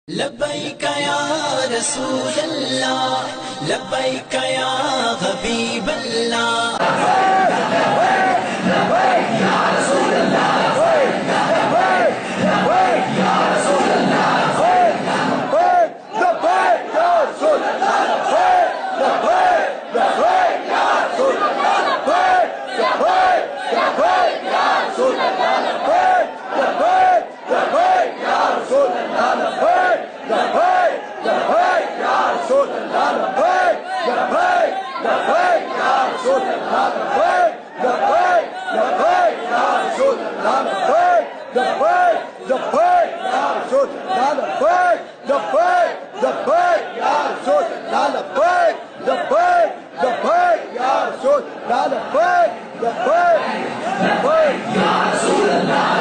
لبیک یا رسول اللہ لبیک یا حبیب اللہ لبیک یا رسول اللہ لبیک یا رسول اللہ لبیک یا رسول اللہ لبیک یا رسول اللہ لبیک یا رسول اللہ لبیک یا رسول اللہ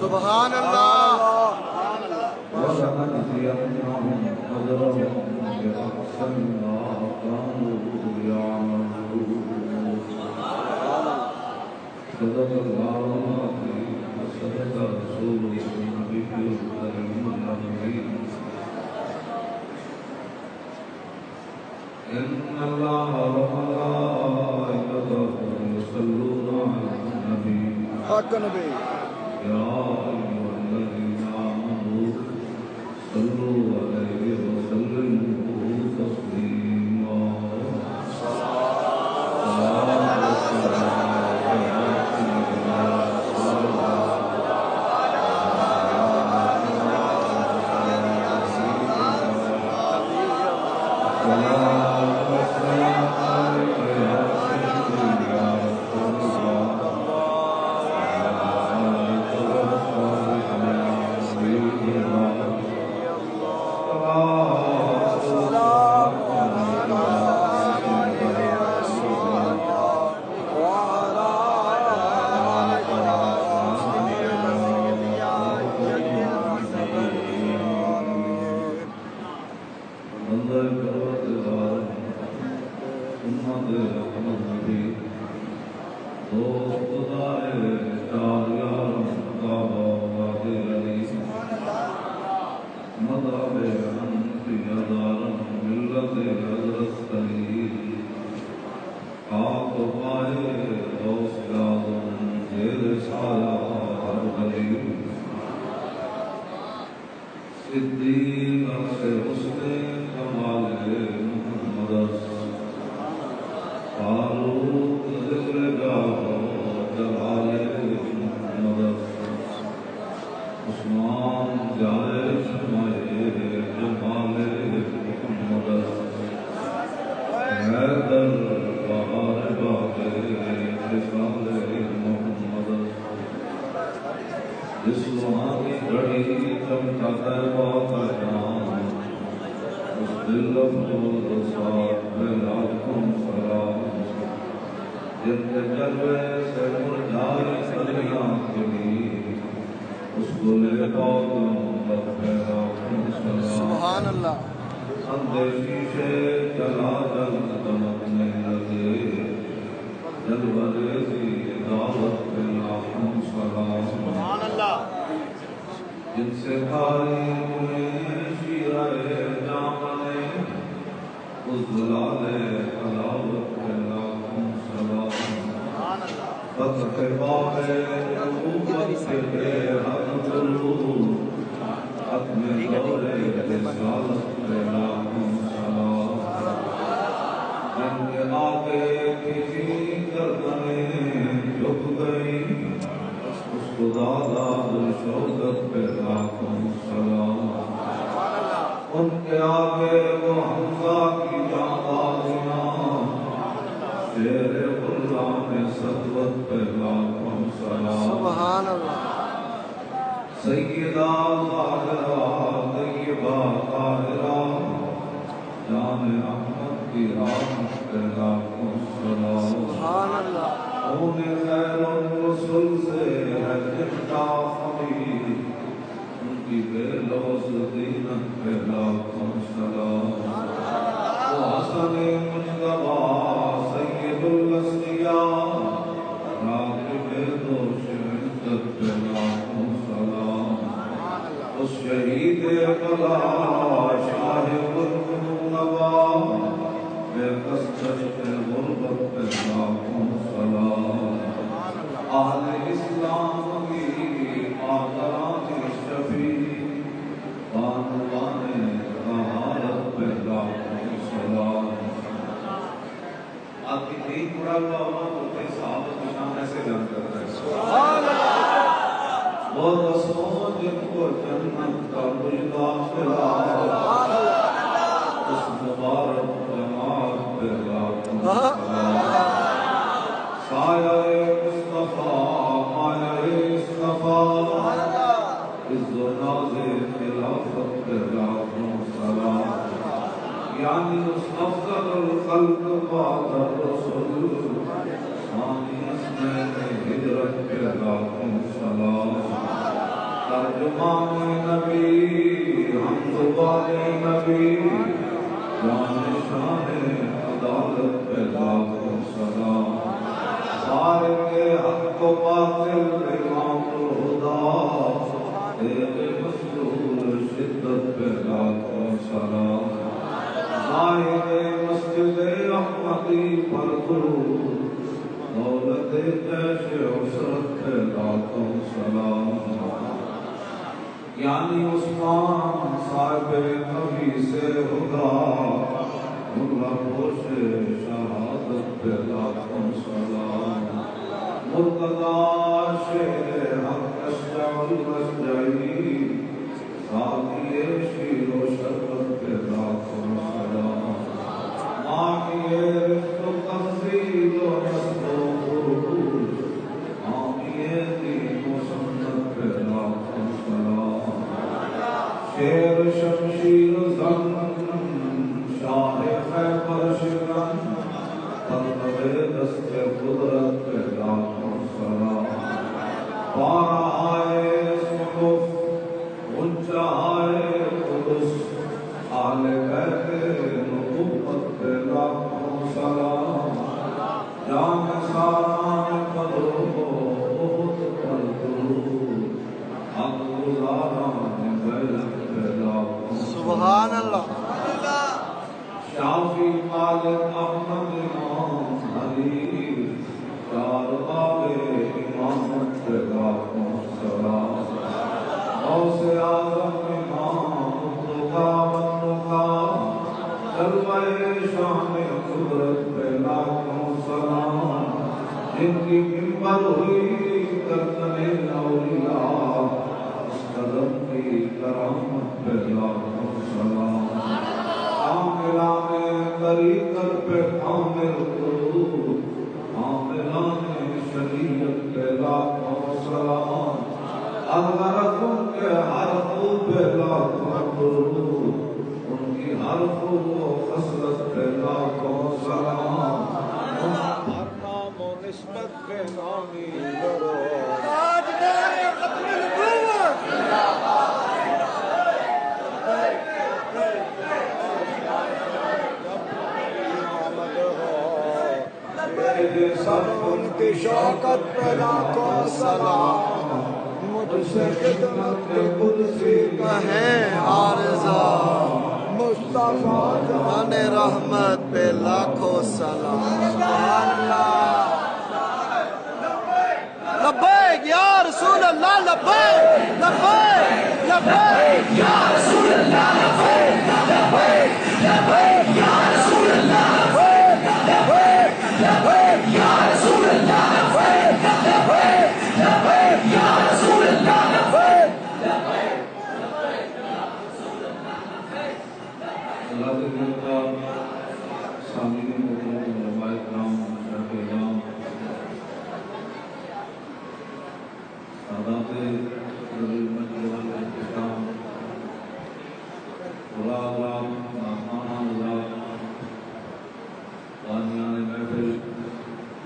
سبحان اللہ حق نبی مذهب أنت يدا سبحان اللہ سبحان اللہ جن سے کھاری شیرہ جامنے اضلال علاوت لاکھوں سلام فتح باب نبوت کے حق ضرور ختم دور رسالت لاکھوں سلام جن کے آگے کسی گردنیں جھک گئی اس خدا شوقت پہ لاکھوں سلام ان کے آگے وہ حمزہ کی جانبازیاں شیر غلام سطوت پہ لاکھوں سلام سبحان اللہ سیدہ ظاہرہ طیبہ طاہرہ جان احمد کی رحمت پہ لاکھوں سلام سبحان اللہ انہیں خیر الرسل سے ہے جھٹا خبیر ان کی بے لوز دینت پہ لاکھوں سلام وہ حسن مجتبی سید الاسیاء راغب دوش عزت پہ لاکھوں سلام اس شہید بلا شاہ النبا بے کسکش غربت پہ لاکھوں سلام اہل اسلام کی مادران شفیع بانوان طہارت پہ لاکھوں سلام آپ کی دین پڑا ہوا ہوتے صحابت کی شان ایسے بیان کرتا ہے وہ رسول جن کو جنت کا مجدہ ملا اس مبارک جماعت پہ لاکھوں سلام سایہ مصطفیٰ مایہ اصطفیٰ عز و ناز خلافت پہ لاکھوں سلام یعنی اس افضل الخلق بعد الرسل ثانی اسمین ہجرت پہ لاکھوں سلام ترجمان نبی حمد والے نبی جان شان عدالت پہ لاکھوں سلام فارق حق و باطل امام الہدا تیغ مسلول شدت پہ لاکھوں سلام زاہد مسجد احمدی پر درود دولت جیش عسرت پہ لاکھوں سلام یعنی عثمان صاحب نبی سے خدا اللہ پوش شہادت پہ لاکھوں سلام مرتضی شیر حق اشجع الاشجعی ساقی شیر و شربت پہ لاکھوں سلام ماہی رفت و تفضیل و نصب و خروج ماہی دین و سنت پہ لاکھوں سلام شیر شمشیر زن شاہ خیبر شکن طلب دست قدرت پہ لاکھوں سلام پارا آئے صحف اونچا آئے قدس آل بیت نبوت پہ لاکھوں سلام جان ساران قدر و بہت پر درود حق گزاران بیت پہ لاکھوں سبحان اللہ شافی مالک احمد امام حنیف چار باب امامت پہ لاکھوں سلام غوث اعظم امام مصطفیٰ مصطفیٰ جلوہ شان قدرت پہ لاکھوں سلام جن کی منبر ہوئی گردن اولیاء اس قدم کی کرامت پہ لاکھوں سلام عاملان طریقت پہ عامل قلوب عاملان شریعت پہ لاکھوں سلام اگر ان کے ہر خوب حرف و خصلت پہ لاکھوں سلام ہر نام و نسبت پہ نامی کرو تاجدار ختم نبوت سب ان کی شوقت پہ لاکھوں سلام مجھ سے خدمت کے قدسی کہیں عارضہ مصطفیٰ جان رحمت پہ لاکھوں سلام سبحان اللہ لبیک یا رسول اللہ لبیک لبیک لبیک یا رسول اللہ لبیک لبیک لبیک یا رسول اللہ لبیک لبیک لبیک یا رسول اللہ لبیک لبیک لبیک یا رسول اللہ لبیک اللہ کے دل کا سامعین محترم علماء کرام مشائخ اعظام سادات رضی المجد والاحترام علماء اعظام ناظران حضرات بانیان محفل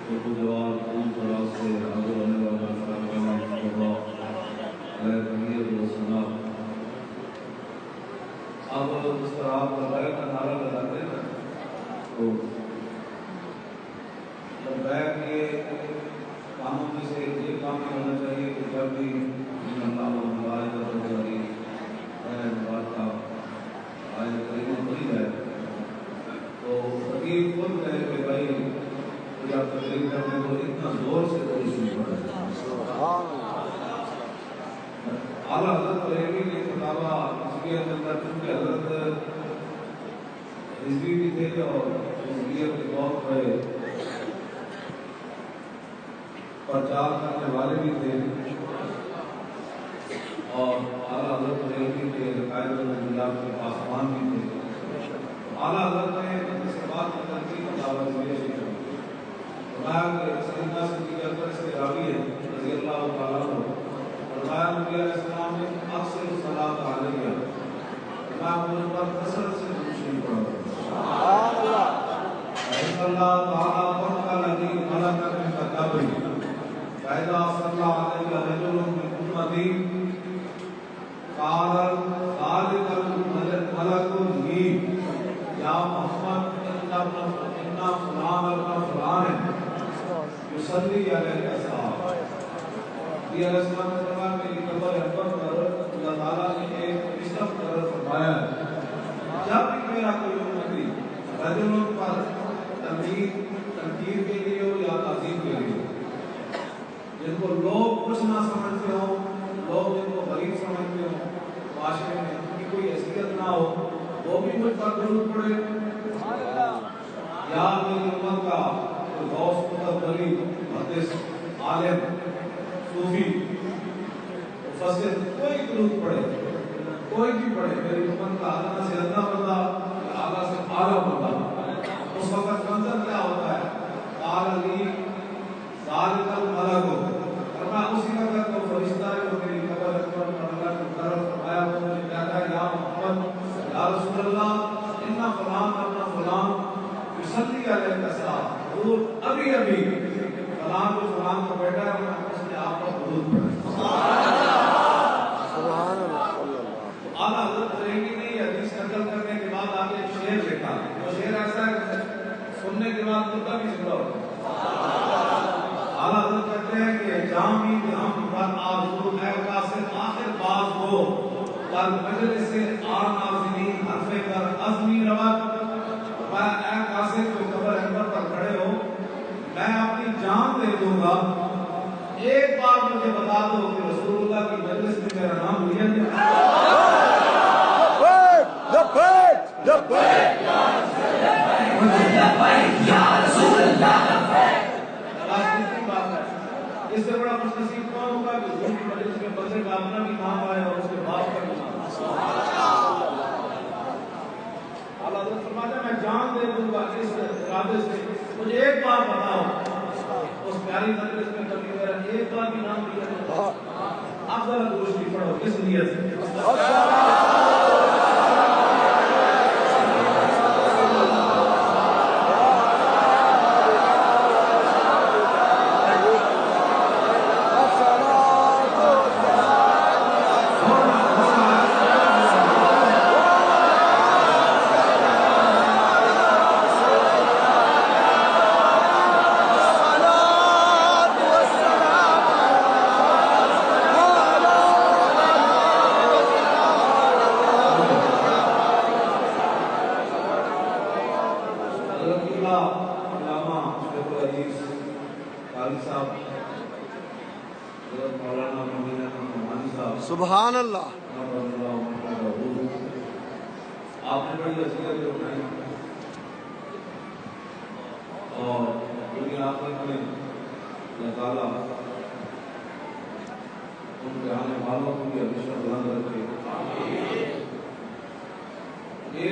اردو جوار دور دراز سے حاضر ہونے والا سرکار مصطفیٰ علیہ تحیت و ثنا آپ جس طرح آپ لبیک کا نعرہ لگاتے ہیں تو لبیک کے کاموں میں سے یہ کام یہ ہونا چاہیے کہ جب بھی اللہ و ملائکۃ جاری ہے مبارکہ آئے قریب پڑھی جائے تو خطیب خود کہے کہ بھائی کچھ آپ تقریر کرنے تو اتنا زور سے کوئی شروع پڑے اعلیٰ حضرت بریلوی کے خطابہ اس کے اندر چونکہ حضرت رضوی بھی تھے اور حضوریت کے دور پہ پرچار کرنے والے بھی تھے اور اعلیٰ حضرت بریلوی کے قائد النجیات کے پاسبان بھی تھے اعلیٰ حضرت نے اس کے بعد تنقید کا دعویٰ دیا فرمایا کہ سیدنا صدیق اکبر سے راوی ہے رضی اللہ تعالیٰ عنہ فرمایا نبی علیہ السلام نے اکثر صلاۃ علیہ میں مجھ پر کثرت سے درود شریف پڑھا سبحان اللہ اللہ تعالیٰ فرق الذی خلق من تکبر فاذا صلى عليك رجل من امتي قال ذلك الملك لي يا محمد ان فلان ابن فلان يصلي عليك السلام یہ علیہ السلام نے فرمایا میری قبر اکبر پر اللہ تعالیٰ نے ایک رشتہ مقرر فرمایا ہے جب بھی میرا کوئی امتی رجلوں پر تنقید کے لیے ہو یا تعظیم کے لیے جن کو لوگ کچھ نہ سمجھتے ہوں لوگ جن کو غریب سمجھتے ہوں معاشرے میں ان کی کوئی حیثیت نہ ہو وہ بھی مجھ پر درود پڑے یا میری امت کا کوئی غوث قطب ولی محدث عالم صوفی مفسر کوئی درود پڑھے کوئی بھی پڑھے میری امت کا ادنا سے ادنا بندہ اعلیٰ سے اعلیٰ بندہ اس وقت منظر کیا ہوتا ہے قال علی ذالک الملک فرمایا اسی وقت وہ فرشتہ ہے جو میری قبر پر اللہ کی طرف فرمایا وہ مجھے کہتا ہے یا محمد یا رسول اللہ ان فلان ابن فلان یصلی علیک السلام حضور ابھی ابھی فلان کو فلان کا بیٹا ہے اس نے آپ پر درود پڑھا سبحان اللہ اعلیٰ حضرت بریلوی نے یہ حدیث نقل کرنے کے بعد آگے ایک شعر لکھا وہ شعر ایسا ہے سننے کے بعد مردہ بھی زندہ ہوتا اعلیٰ حضرت کہتے ہیں کہ جامی ہم پر آرزو ہے قاصد آخر باز ہو پر مجلس سے آر ناظرین حرف کر عزمی روت میں اے قاصد جو قبر انور پر کھڑے ہو میں اپنی جان دے دوں گا ایک بار مجھے بتا دو کہ رسول اللہ کی مجلس میں میرا نام لیا گیا لبیک لبیک لبیک یا رسول اللہ لبیک اس سے بڑا خوش نصیب کون ہوگا کہ حضور کی مجلس میں بندے کا اپنا بھی نام آئے اور اس کے باپ کا بھی نام اعلیٰ حضرت فرماتے ہیں میں جان دے دوں گا اس ارادے سے مجھے ایک بار بتاؤ اس پیاری مجلس میں کبھی میرا ایک بار بھی نام لیا آپ ذرا درود شریف پڑھو اس نیت سے اللہ علامہ شیخ العزیز قاری صاحب حضرت مولانا مدین احمد نعمانی صاحب سبحان اللہ. آپ نے بڑی وصیتیں اٹھائی اور دنیا آخرت میں اللہ تعالیٰ ان کے آنے والوں کو بھی ہمیشہ بلند رکھے. یہ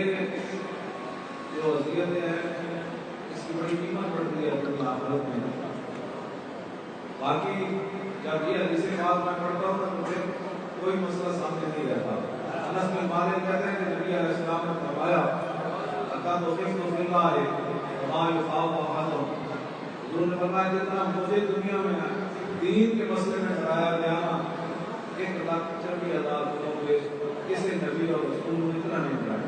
جو وصیتیں ہیں اس کی بڑی قیمت بڑھتی ہے دنیا آخرت میں. باقی جب یہ حدیث بات میں پڑھتا ہوں تو مجھے کوئی مسئلہ سامنے نہیں رہتا. انس بن مالک کہتے ہیں کہ نبی علیہ السلام نے فرمایا حتیٰ توفیق تو فی اللہ ہے وما یخاف احد. حضور نے فرمایا جتنا مجھے دنیا میں دین کے مسئلے میں ڈرایا گیا نا 1,40,000 لوگوں میں کسی نبی اور رسول نے اتنا نہیں ڈرایا.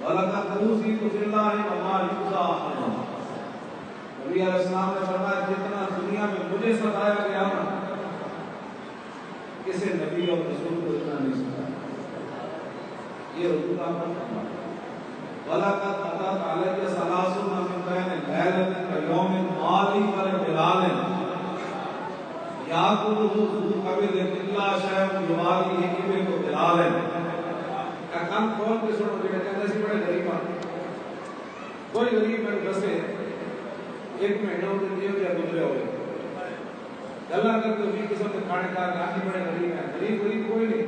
وَلَقَدْ أُوذِيتُ فِي اللَّهِ وَمَا يُؤْذَى أَحَدٌ. نبی علیہ السلام نے فرمایا جتنا دنیا میں مجھے ستایا گیا نا کسی نبی اور رسول کو اتنا نہیں ستایا. یہ حضور آپ کا فرمان. وَلَقَدْ أَتَتْ عَلَيَّ ثَلَاثُونَ مِنْ بَيْنِ لَيْلَةٍ وَيَوْمٍ مَا لِي وَلِبِلَالٍ يَأْكُلُهُ ذُو كَبِدٍ إِلَّا شَيْءٌ يُوَارِيهِ إِبْنُ بِلَالٍ. کان کھول کے سنو بیٹا کہتے ہیں بڑے غریب ہیں. کوئی غریب ہے بسے ایک مہینہ ہوتے دیو یا گزرے ہوئے اللہ کرتے ہوئی قسم کے کھانے کا آجی بڑے غریب ہیں. غریب کوئی نہیں.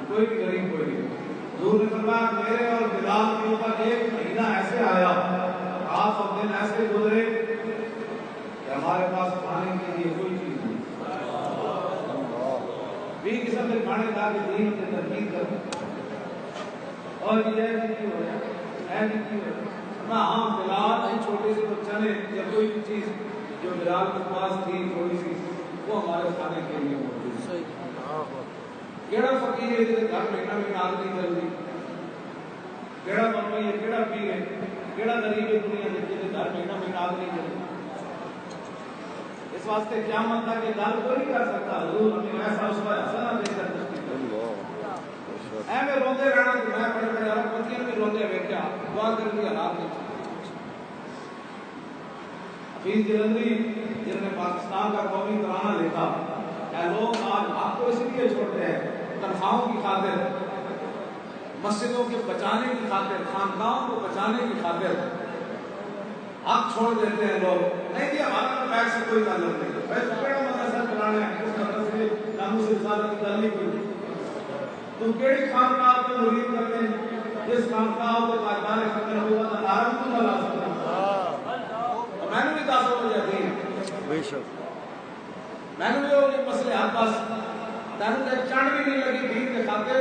کوئی بھی غریب کوئی نہیں. حضور نے فرمایا میرے اور بلال کے اوپر ایک مہینہ ایسے آیا رات اور دن ایسے گزرے کہ ہمارے پاس کھانے کے لیے کوئی چیز نہیں. بھی قسم کے کھانے کا کے دین کے ترکیب کر اور یہ ہے کہ ہو رہا ہے کہ ہاں بلال ایک چھوٹے سے بچہ نے یا کوئی بھی چیز جو بلال کے پاس تھی تھوڑی سی وہ ہمارے کھانے کے لیے موجود ہے. کیڑا فقیر ہے جس گھر مہینہ میں آگ نہیں چلتی. کیڑا بمبئی ہے کیڑا پیر ہے کیڑا غریب ہے دنیا میں جس گھر مہینہ میں آگ نہیں چلتی. اس واسطے قیامت تک یہ گل کوئی نہیں کر سکتا. حضور ہمیں ایسا اس کا حسنہ دے کر تشکیل اے میں روندے رہنا تو میں بڑے بڑے عرب پتیاں بھی روندے ویکھیا دعا کر دی حالات نہیں. حفیظ جلندری جنہوں نے پاکستان کا قومی ترانہ لکھا کہ لوگ آج حق کو اس لیے چھوڑتے ہیں تنخواہوں کی خاطر مسجدوں کے بچانے کی خاطر خاندانوں کو بچانے کی خاطر حق چھوڑ دیتے ہیں لوگ. نہیں جی ہمارا تو بیگ سے کوئی تعلق نہیں. بھائی کیڑا مدرسہ چلانا ہے اس مدرسے ناموس رسالت کی تعلیم کوئی. تم کیڑی خانقاہ کو مرید کرتے ہیں جس خانقاہ کو قائدان ختم ہوا تھا نارم کو نہ لا سکتا. میں نے بھی 10 بجے دین بے شک میں نے بھی وہ مسئلے ہاتھ پاس تینوں تے چڑھ بھی نہیں لگی دین کے خاطر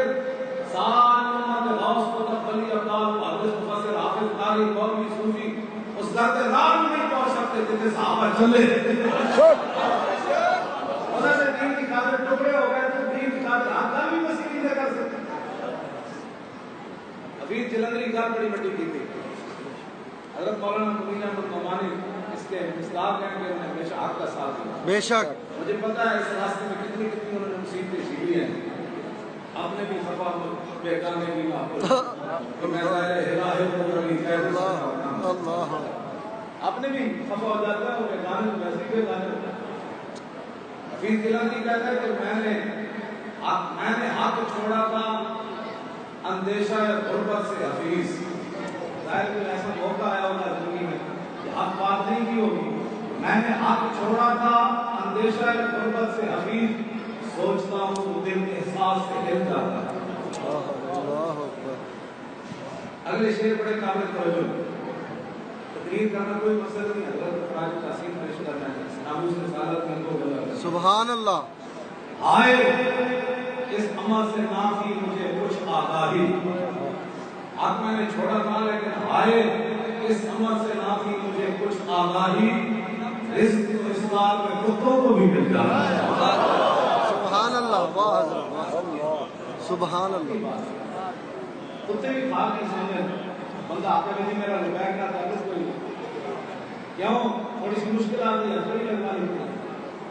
سال امت غوث کو تقبلی ابدال حضرت مفسر حافظ قاری قومی صوفی اس گھر کے راہ نہیں پہنچ سکتے جتنے صحابہ چلے. انہوں نے دین کی خاطر ٹکڑے ہو گئے تو دین کی خاطر آقا بھی مسیح نہیں کر سکتے. حفیظ جلندری گھر بڑی بڑی کی تھی. حضرت مولانا مدین احمد نعمانی اس کے مصداق ہیں کہ انہوں نے ہمیشہ حق کا ساتھ دیا. بے شک مجھے پتا ہے اس راستے میں کتنی انہوں نے مصیبتیں جھیلی ہیں. آپ نے بھی خفا بیگانے بھی آپ نے بھی خفا ہو جاتا ہے اور بیگانے کو ویسے ہی بیگانے ہوتا ہے. حفیظ جلندری کہتا ہے کہ میں نے حق چھوڑا تھا اندیشہ غربت سے حفیظ. ظاہر کوئی ایسا موقع آیا ہوگا زندگی میں کہ حق بات نہیں کی ہوگی. میں نے حق چھوڑا تھا اندیشہ غربت سے حفیظ سوچتا ہوں تو دل احساس سے ہل جاتا ہے. اگلے شعر بڑے قابل توجہ. تقریر کرنا کوئی مسئلہ نہیں. حضرت راج تحسین پیش کرنا ہے ناموس رسالت میں کو بولا. سبحان اللہ. آئے اس عمل سے نہ تھی مجھے کچھ آگاہی. حق میں نے چھوڑا تھا لیکن آئے اس عمل سے نہ تھی مجھے کچھ آگاہی. رزق تو اس بات میں کتوں کو بھی مل جاتا ہے. سبحان اللہ. واہ سبحان اللہ. کتے بھی کھا نہیں سمجھے بندہ آپ کے میرا روپے کا تعلق کوئی کیوں تھوڑی سی مشکل آتی ہے تھوڑی لگنا نہیں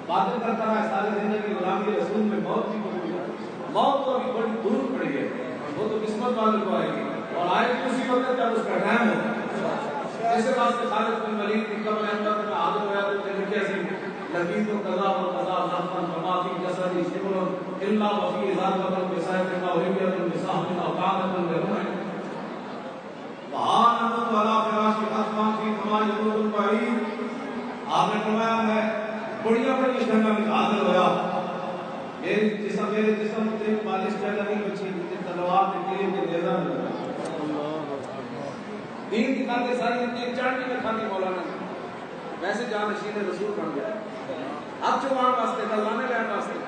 باتیں کرتا رہا ہے سارے زندگی غلامی رسول میں موت کی موت تو ابھی بڑی دور پڑی ہے. وہ تو قسمت والے کو آئے گی اور اور آئے اسی وقت جب اس کا ٹائم ہو اس واسطے خالد بن ولید کی قبر انور میں حاضر ہوا تو کہنے کیسی لبید و قضا و قضا نفن فماتی جسدی شبر الا وفی ذات و بسائط کا وحیت النساء من اوقات الرحمن وہاں نمت والا فراش اطفان فی کما یقول البعید آپ نے فرمایا میں بڑیاں بڑی جنگاں میں حاضر ہوا میرے جسم سے مالش جگہ نہیں بچی تلوار نکلی کہ نیزہ میں لگا دین کی خاطر ساری اتنی چڑھنی میں کھاتی مولانا ویسے جان نشین رسول بن گیا اب چوان واسطے دلانے لین واسطے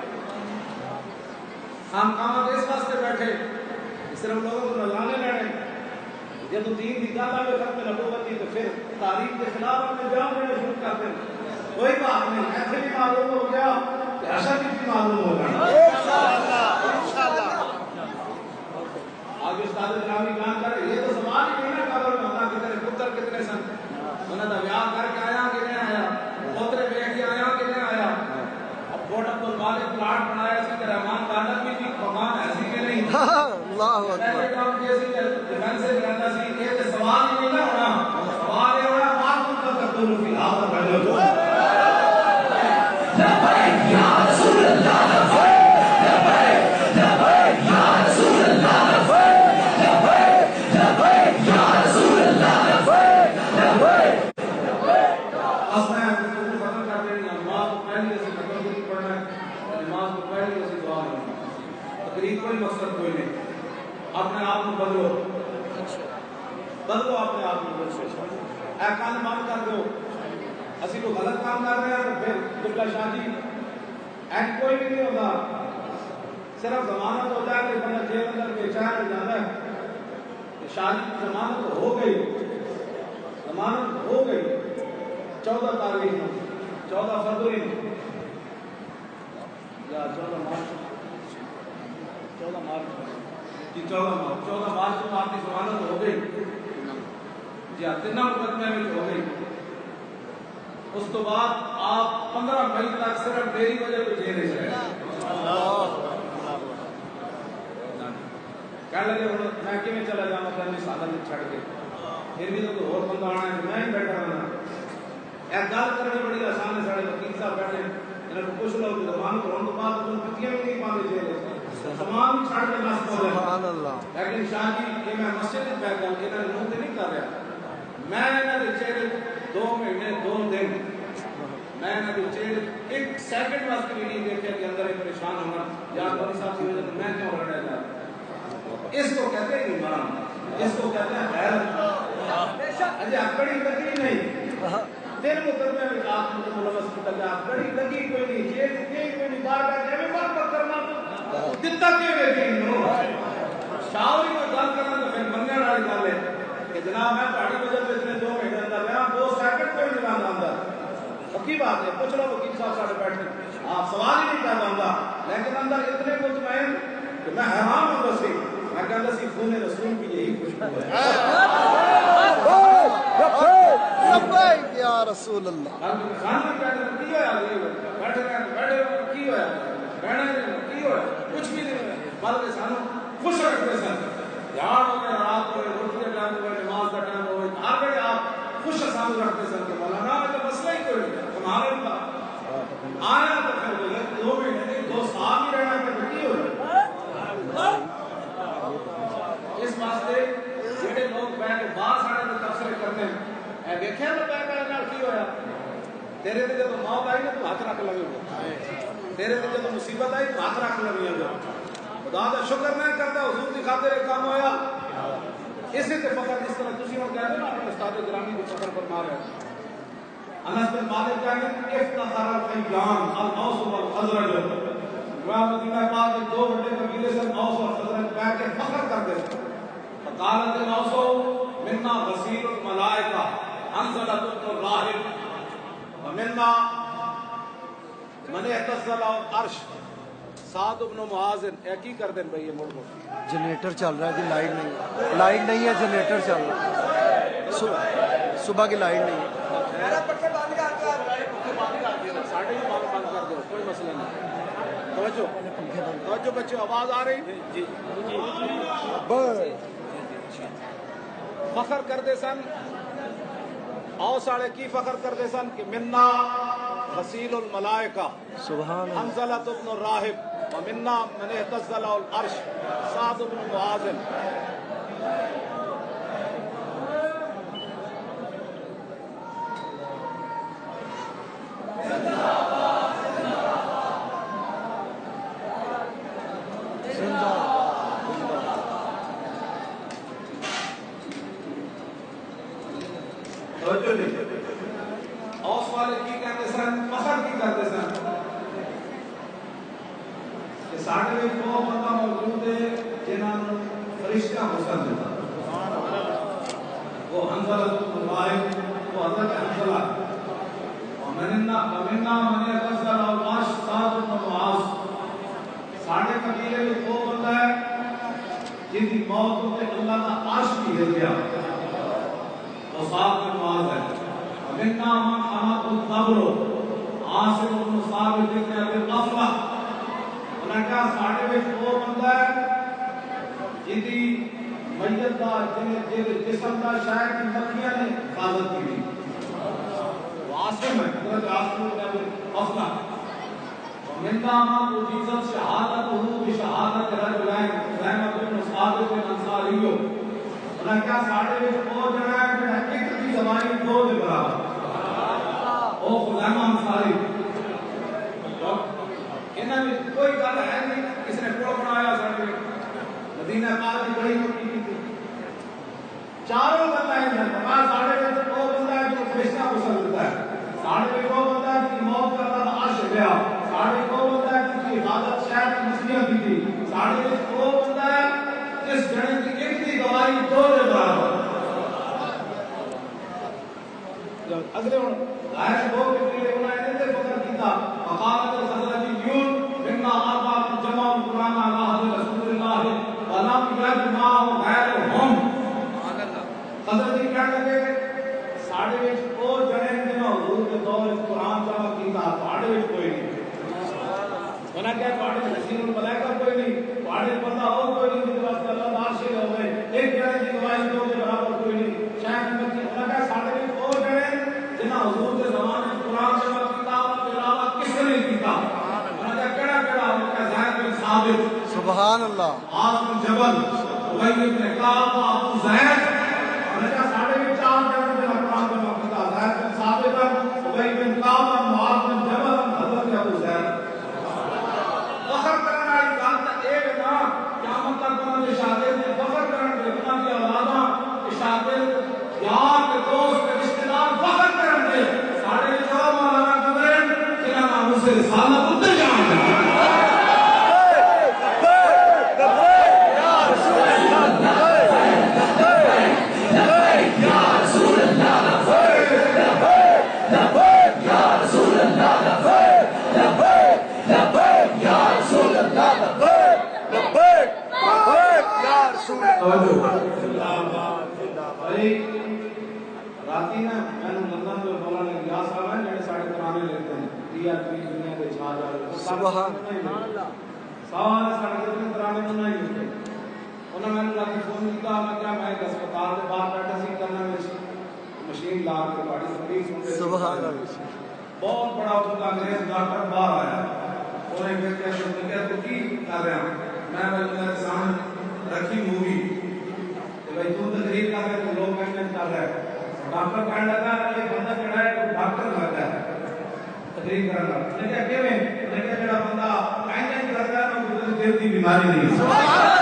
ہم کام اس واسطے بیٹھے صرف لوگوں کو نظرانے لینے جب تو دین کی گل آئے ختم نبوت کی تو پھر تاریخ کے خلاف اپنے جان لینے شروع کرتے ہیں کوئی بات نہیں ایسے بھی معلوم ہو گیا کہ اشد بھی معلوم ہو جائے انشاءاللہ آج استاد گرامی بیان کر رہے یہ تو سوال ہی نہیں نا قبر میں ہونا کتنے پتر کتنے سن انہوں نے بیاہ کر کے آیا کہ نہیں آیا پوترے بیٹھ کے آیا کہ نہیں آیا اب بوٹ عبد المالک پلاٹ بنایا سی کہ رحمان دانت بھی تھی مکان ایسی کہ نہیں اللہ اکبر کام کیا سی ڈیفینس سے رہتا سی یہ تو سوال ہی نہیں نا ہونا سوال یہ ہونا بات کن کا تقدر فی الحال پہلے ہو لبیک یا رسول اللہ لبیک لبیک لبیک یا رسول اللہ لبیک لبیک لبیک یا رسول اللہ لبیک لبیک اب میں گفتگو ختم کر دینی ہے نماز کو پہلی ایسی ختم نہیں پڑھنا ہے نماز کو پہلی ایسی دعا نہیں تقریب کوئی مقصد کوئی نہیں اپنے آپ کو بدلو بدلو اپنے آپ کو اے کان بند کر دو اسی کو غلط کام کر رہے ہیں تو پھر قبلہ شاہ جی ایک کوئی بھی نہیں ہوگا صرف ضمانت ہو جائے کہ بندہ جیل اندر بے چین ہو جاتا ہے شاہ جی کی ضمانت ہو گئی ضمانت ہو گئی 14 تاریخ میں 14 فروری میں یا 14 مارچ 14 مارچ کو آپ کی ضمانت ہو گئی جی ہاں تینوں مقدمے میں ہو گئی اس تو بعد آپ 15 مئی تک صرف میری وجہ پہ جیل رہے کہنے لگے میں کیوں چلا جاؤں اپنی سعادت چھڑ کے پھر بھی تو اور بندہ آنا ہے میں ہی بیٹھا رہنا ایک گل کرنی بڑی آسان ہے سارے وکیل صاحب بیٹھے انہوں نے پوچھ لو کہ زبان کو ہونے بعد تم پتیاں بھی نہیں پاندے جیل تمام چھڑ کے نس ہو جائے لیکن شاہ جی یہ میں مسجد میں بیٹھ جاؤں انہوں نے منہ پہ نہیں کر رہا میں انہوں نے چہرے 2 مہینے 2 دن میں انہوں نے چہرے 1 سیکنڈ واسطے بھی نہیں دیکھا کہ اندر ایک پریشان ہونا یا بڑی صاحب کی وجہ سے میں کیوں لڑنے جا رہا اس کو کہتے ہیں ایمان اس کو کہتے ہیں غیرت اجے اکڑی لگی نہیں تین مقدمے میں آپ کو ملوث کیا گیا اکڑی لگی کوئی نہیں جیل کوئی نہیں بار بار جے میں بات کرنا دتا کے دین نو شاوری کو گل کرنا تو پھر مننے والی گل ہے کہ جناب میں پہاڑی وجہ سے اتنے 2 مہینے اندر رہا 2 سیکنڈ کوئی نہیں رہا اندر پکی بات ہے پوچھ لو وکیل صاحب سارے بیٹھے آپ سوال ہی نہیں کرتا ہوں لیکن اندر اتنے مطمئن کہ میں حیران ہوں بسی میں کہتا سی خون رسول کی یہی خوشبو ہے لبیک یا رسول اللہ خان میں کہتے ہیں کی ہوا بیٹھے بیٹھے کی ہوا بہنا کی ہوا کچھ بھی نہیں ہوا بلکہ سانو خوش رکھتے سن دھیان ہو گیا رات ہوئے روٹی کا ٹائم ہوئے نماز کا ٹائم ہوئے ہر گھڑی آپ خوش سانو رکھتے سن کہ مولانا میں تو مسئلہ ہی کوئی نہیں تمہارے کا آیا تو پھر 2 مہینے نہیں 2 سال ہی رہنا کہ کی ہو اس واسطے جڑے لوگ بیٹھ کے باہر ساڑے میں تبصرے کرتے ہیں اے دیکھیا تو پہ میرے نال کی ہویا تیرے تے جدوں موت آئی نا تو ہاتھ رکھ لگے تیرے تے جدوں مصیبت آئی تو ہاتھ رکھ لگے خدا کا شکر نہیں کرتا حضور کی خاطر ایک کام ہویا اسی تے فقط اس طرح تسی ہوں کہتے نا اپنے استاد گرامی کو فخر فرما رہے ہیں انس بن مالک کہتے ہیں افتخر الخیام الاوس والخزرج وہ مدینہ پاک کے 2 بڑے قبیلے سے اوس اور خزرج بیٹھ کے فخر کرتے تھے فقالت الاوس منا غسیل الملائکہ انزلت الراہب ومنا من اتصل العرش سعد بن معاذ ایک ہی کر دیں بھائی یہ مڑ جنریٹر چل رہا ہے کہ لائٹ نہیں ہے جنریٹر چل رہا ہے صبح کی لائٹ نہیں ہے ساڑھے ہی بند کر دو کوئی مسئلہ نہیں توجہ بچے آواز آ رہی جی فخر کرتے سن اوس والے کی فخر کرتے سن کہ منا غسیل الملائکہ سبحان اللہ حنظلۃ بن الراہب ومنا من اهتز له العرش سعد بن معاذ. اوس والے کی کہتے سن فخر کی کرتے سن کہ ساڈے وچ وہ بندہ موجود ہے جنہاں نوں فرشتہ حسن دیتا. وہ حنظلۃ بن الراہب وہ حضرت حنظلہ ومننا من يتزل العرش سعد بن معاذ. ساڈے قبیلے وچ وہ بندہ ہے جن کی موت تے اللہ دا عرش بھی ہل گیا. وہ سعد بن معاذ ہے. ومننا من حمد الثبر عاصم بن ثابت بن ابي القفلہ. انہاں کہا ساڈے وچ وہ بندہ ہے جن دی میت دا جسم دا شاید کی مکھیاں نے حفاظت کی. عاصم ہے حضرت عاصم بن ابي القفلہ. ومننا من اجيزت شهادته بشهادة رجلين زینب بن ثابت الانصاری. انہاں کہا ساڈے وچ وہ جڑا ہے جڑا ایک دی زبانی دو دے برابر او خزیمہ انصاری. انہاں میں کوئی گل ہے نہیں کس نے پڑھ بنایا ساڈے مدینہ پاک دی بڑی مٹی کی چاروں بندہ ہیں بابا ساڈے وچ وہ بندہ ہے جو فرشتہ پسند کرتا ہے. ساڈے وچ وہ بندہ ہے جس کی موت کرتا تھا عرش لیا. ساڈے وہ بندہ ہے جس کی حفاظت شاید کی نصیحت کی تھی. ساڈے وچ وہ بندہ ہے جس جنے کی ایک دی گواہی دو دے برابر. اگلے ہن ظاہر ہو کہ پہلے انہاں نے فکر کیتا فقالت الخزرجیون منا اربع جمع القرآن على حضرت رسول اللہ ولم یجمع غیرهم. حضرت کہنے لگے ساڈے وچ او جنے جنہاں حضور دے دور وچ قرآن جمع کیتا ساڈے وچ کوئی نہیں. انہاں کہا تواڈے رسول الملائکہ کوئی نہیں تواڈے بندہ ہو کوئی نہیں جس واسطے اللہ دا عرش ہوے ایک جنے دی گواہی دو دے برابر کوئی نہیں. شاید انہاں کہا ساڈے وچ او جنے جنہاں حضور کے زمانے میں قرآن جمع کیتا اور تلاوت کس نے کیتا. انہاں کہا کیڑا کیڑا انہاں کہا زید بن ثابت سبحان اللہ معاذ بن جبل ابی بن کعب ابو زید. انہاں کہا ساڈے وچ چار جنے جنہاں قرآن جمع کیتا زید بن ثابت ابی بن کعب معاذ بن جبل حضرت ابو زید. فخر کرنے والی گل تے اے نا قیامت تک انہاں دے شاگرد نے فخر کرن گے انہاں دی اولاداں تے شاگرد یار تے دوست تے رشتہ دار فخر کرن گے ساڈے جو مولانا گزرن جنہاں نام سے رسالت اتر جان گے. راتی نا میں لندن تو مولانا الیاس صاحب ہیں جڑے ساڈے قرآن لیتے ہیں ٹی آر پی دنیا دے چھا جا رہے سبحان اللہ سارے ساڈے کتنے قرآن نہیں ہوتے. انہوں نے راتی فون کیتا میں کہا میں ہسپتال دے باہر بیٹھا سی کرنا مشین لا کے تہاڈی تقریر سن رہے سبحان اللہ. بہت بڑا ہوتا انگریز ڈاکٹر باہر آیا انہیں پھر کہا تو کی کر رہا میں میرے سامنے رکھی مووی بھائی تو تقریر کر رہے تو لوگ کہنے کر رہے. ڈاکٹر کہنے لگا یہ بندہ کہڑا ہے تو ڈاکٹر لگتا ہے تقریر کرنا. میں نے کہا کیویں؟ میں نے کہا جڑا بندہ کہنے کرتا ہے وہ دل کی بیماری نہیں ہے.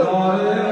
ہمارے